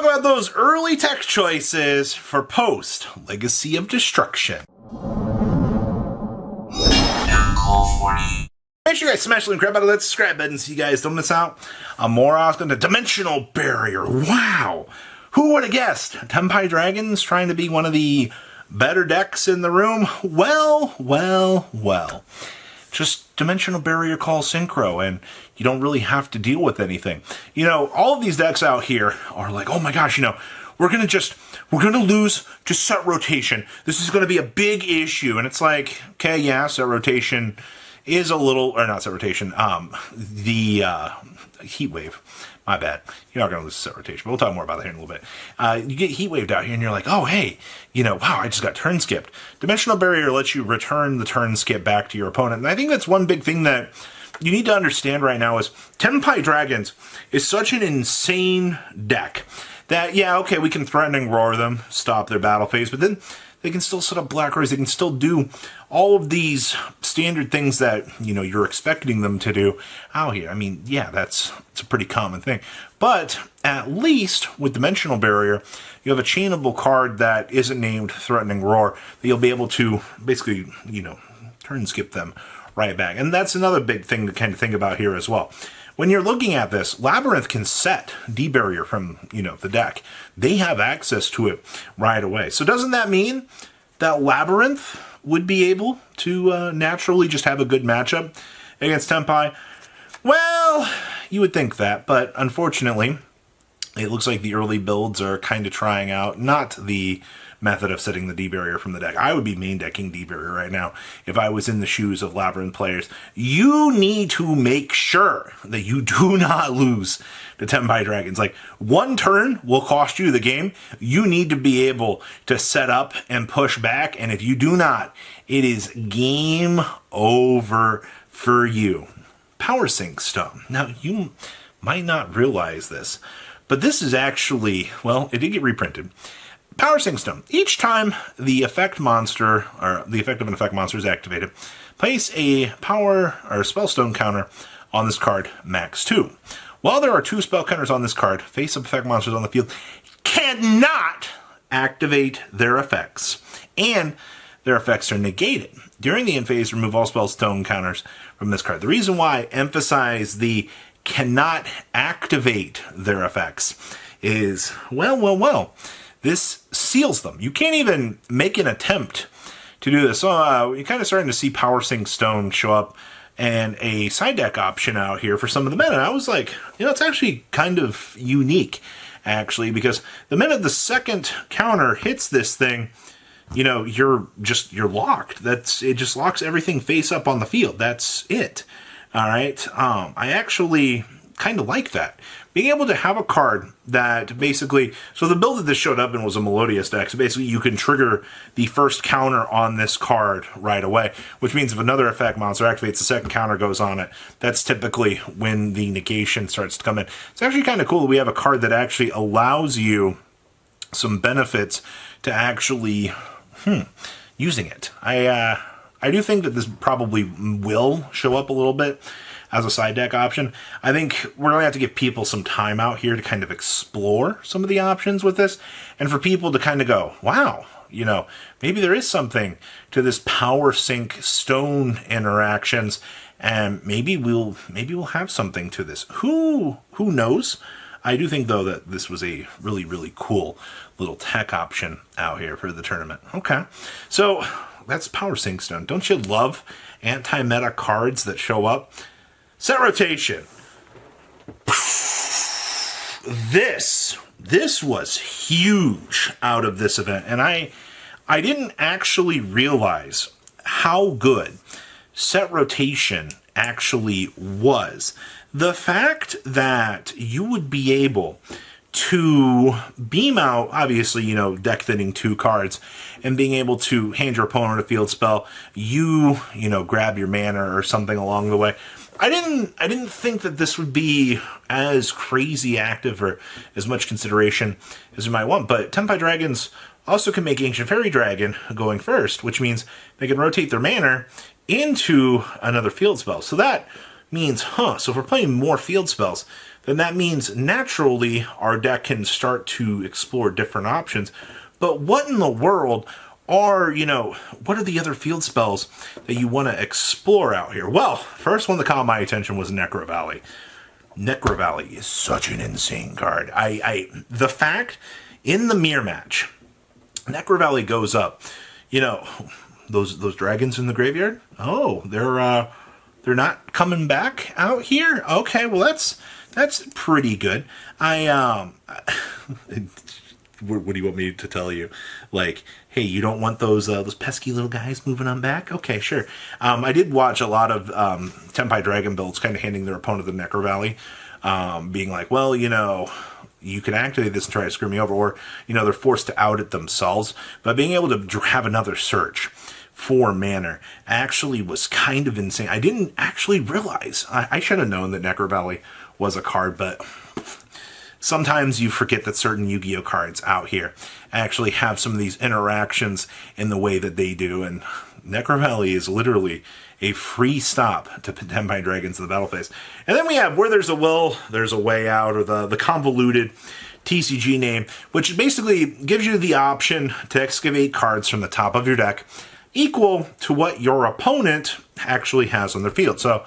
talk about those early tech choices for post Legacy of Destruction. Make sure you guys smash the link, grab out of that subscribe button so you guys don't miss out on more often. The Dimensional Barrier. Wow. Who would have guessed? Tempai Dragons trying to be one of the better decks in the room? Well. Just Dimensional Barrier calls Synchro, and you don't really have to deal with anything. You know, all of these decks out here are like, oh my gosh, you know, we're going to lose to set rotation. This is going to be a big issue. And it's like, okay, yeah, set rotation is a little, or not set rotation, the heat wave. My bad. You're not going to lose set rotation, but we'll talk more about that here in a little bit. You get heat waved out here and you're like, oh, hey, you know, wow, I just got turn skipped. Dimensional Barrier lets you return the turn skip back to your opponent. And I think that's one big thing that you need to understand right now is Tempai Dragons is such an insane deck that, yeah, okay, we can Threatening Roar them, stop their battle phase, but then they can still set up Black Rays. They can still do all of these standard things that, you know, you're expecting them to do out here. I mean, yeah, it's a pretty common thing. But at least with Dimensional Barrier, you have a chainable card that isn't named Threatening Roar that you'll be able to basically, you know, turn skip them right back. And that's another big thing to kind of think about here as well. When you're looking at this, Labyrinth can set D-Barrier from, you know, the deck. They have access to it right away. So doesn't that mean that Labyrinth would be able to naturally just have a good matchup against Tempai? Well, you would think that, but unfortunately, it looks like the early builds are kind of trying out not the method of setting the D-Barrier from the deck. I would be main decking D-Barrier right now if I was in the shoes of Labyrinth players. You need to make sure that you do not lose to Tempai Dragons. Like, one turn will cost you the game. You need to be able to set up and push back, and if you do not, it is game over for you. Power Synstum. Now, you might not realize this, but this is actually, well, it did get reprinted. Power Synstum. Each time the effect monster, or the effect of an effect monster is activated, place a power or spellstone counter on this card, max 2. While there are 2 spell counters on this card, face-up effect monsters on the field cannot activate their effects, and their effects are negated. During the end phase, remove all spellstone counters from this card. The reason why I emphasize the cannot activate their effects is, well, this seals them. You can't even make an attempt to do this. So you're kind of starting to see Power Synstum show up and a side deck option out here for some of the men. And I was like, you know, it's actually kind of unique, actually, because the minute the second counter hits this thing, you know, you're locked. It just locks everything face up on the field. That's it. All right. I actually kind of like that. Being able to have a card that basically, so the build that this showed up in was a Melodious deck, so basically you can trigger the first counter on this card right away, which means if another effect monster activates, the second counter goes on it. That's typically when the negation starts to come in. It's actually kind of cool that we have a card that actually allows you some benefits to actually using it. I do think that this probably will show up a little bit as a side deck option. I think we're going to have to give people some time out here to kind of explore some of the options with this, and for people to kind of go, wow, you know, maybe there is something to this Power Sync Stone interactions, and maybe we'll have something to this. Who knows? I do think, though, that this was a really, really cool little tech option out here for the tournament. Okay, so that's Power Synstum. Don't you love anti-meta cards that show up? Set rotation. This was huge out of this event, and I didn't actually realize how good set rotation actually was. The fact that you would be able to beam out, obviously, you know, deck thinning 2 cards, and being able to hand your opponent a field spell, you know, grab your mana or something along the way. I didn't think that this would be as crazy active or as much consideration as you might want, but Tempai Dragons also can make Ancient Fairy Dragon going first, which means they can rotate their mana into another field spell. So that means, so if we're playing more field spells, then that means naturally our deck can start to explore different options. But what in the world are, what are the other field spells that you want to explore out here? Well, first one that caught my attention was Necro Valley. Necro Valley is such an insane card. The fact in the mirror match, Necro Valley goes up. Those dragons in the graveyard. Oh, they're not coming back out here. Okay, well that's pretty good. What do you want me to tell you? Like, hey, you don't want those pesky little guys moving on back? Okay, sure. I did watch a lot of Tempai Dragon builds kind of handing their opponent the Necro Valley, being like, well, you can activate this and try to screw me over, or, they're forced to out it themselves. But being able to have another search for mana actually was kind of insane. I didn't actually realize. I should have known that Necro Valley was a card, but sometimes you forget that certain Yu-Gi-Oh cards out here actually have some of these interactions in the way that they do, and Necro Valley is literally a free stop to Tempai Dragons in the battle phase. And then we have Where There's a Will, There's a Way Out, or the convoluted TCG name, which basically gives you the option to excavate cards from the top of your deck equal to what your opponent actually has on their field. So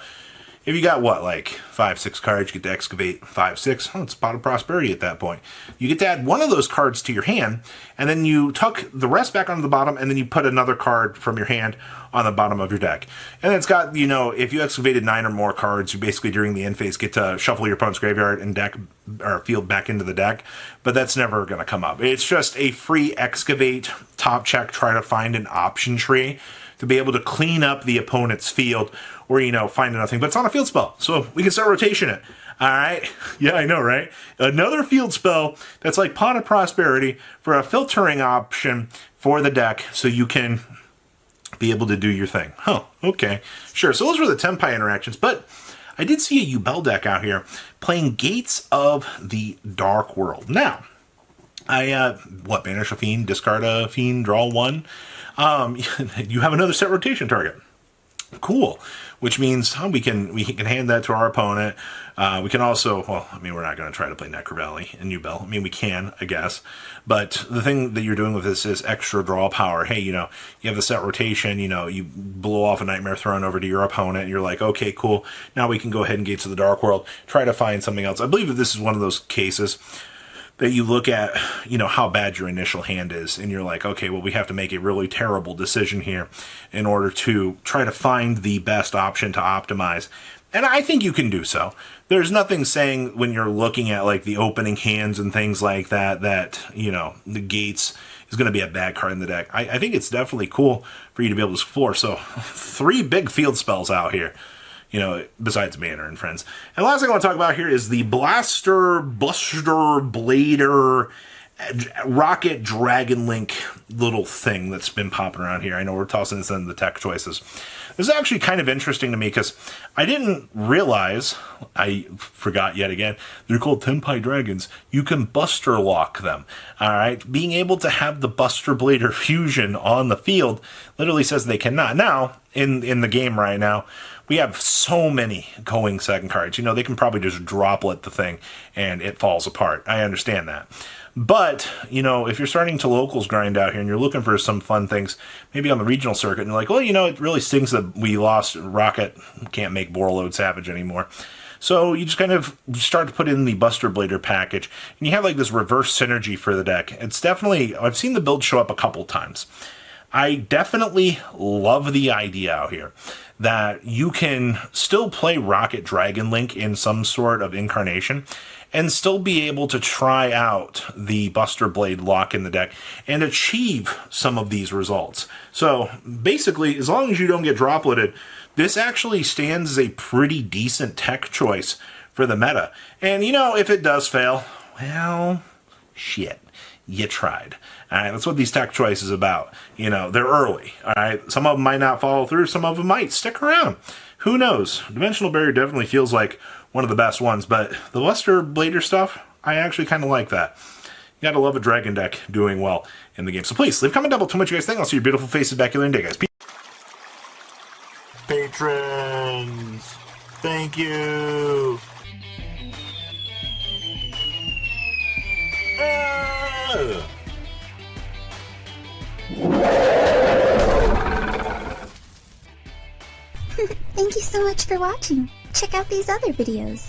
if you got, 5-6 cards, you get to excavate 5-6. Oh, it's Pot of Prosperity at that point. You get to add one of those cards to your hand, and then you tuck the rest back onto the bottom, and then you put another card from your hand on the bottom of your deck. And it's got, if you excavated 9 or more cards, you basically, during the end phase, get to shuffle your opponent's graveyard and deck or field back into the deck. But that's never going to come up. It's just a free excavate, top check, try to find an option tree to be able to clean up the opponent's field, or, find nothing. But it's on a field spell, so we can start rotation it. All right? Yeah, I know, right? Another field spell that's like Pot of Prosperity for a filtering option for the deck, so you can be able to do your thing. Huh, okay. Sure, so those were the Tempai interactions, but I did see a Yubel deck out here playing Gates of the Dark World. Now, banish a fiend, discard a fiend, draw one. You have another set rotation target. Cool. Which means we can hand that to our opponent. We can also, we're not going to try to play Necro Valley and Yubel. We can, I guess. But the thing that you're doing with this is extra draw power. Hey, you have a set rotation, you blow off a Nightmare Throne over to your opponent, and you're like, okay, cool. Now we can go ahead and Gates of the Dark World, try to find something else. I believe that this is one of those cases that you look at, how bad your initial hand is, and you're like, okay, well, we have to make a really terrible decision here in order to try to find the best option to optimize. And I think you can do so. There's nothing saying when you're looking at, the opening hands and things like that, the Gates is going to be a bad card in the deck. I think it's definitely cool for you to be able to explore. So, 3 big field spells out here. Besides Banner and friends. And the last thing I want to talk about here is the Buster Blader Rocket Dragon Link little thing that's been popping around here. I know we're tossing this into the tech choices. This is actually kind of interesting to me because I didn't realize, I forgot yet again, they're called Tempai Dragons. You can Buster Lock them. All right? Being able to have the Buster Blader fusion on the field literally says they cannot. Now, in the game right now, we have so many going second cards. They can probably just droplet the thing and it falls apart. I understand that. But, if you're starting to locals grind out here and you're looking for some fun things, maybe on the regional circuit, and you're like, well, it really stings that we lost Rocket, can't make Borreload Savage anymore. So you just kind of start to put in the Buster Blader package, and you have this reverse synergy for the deck. It's definitely, I've seen the build show up a couple times. I definitely love the idea out here that you can still play Rocket Dragon Link in some sort of incarnation and still be able to try out the Buster Blade lock in the deck and achieve some of these results. So basically, as long as you don't get dropleted, this actually stands as a pretty decent tech choice for the meta. And if it does fail, well, shit. You tried. All right, that's what these tech choices about. They're early. All right, some of them might not follow through. Some of them might stick around. Who knows? Dimensional Barrier definitely feels like one of the best ones, but the Buster Blader stuff, I actually kind of like that. You gotta love a dragon deck doing well in the game. So please, leave a comment down below. Tell me what you guys think. I'll see your beautiful faces back here in a day, guys. Peace. Patrons, thank you. Thank you so much for watching. Check out these other videos.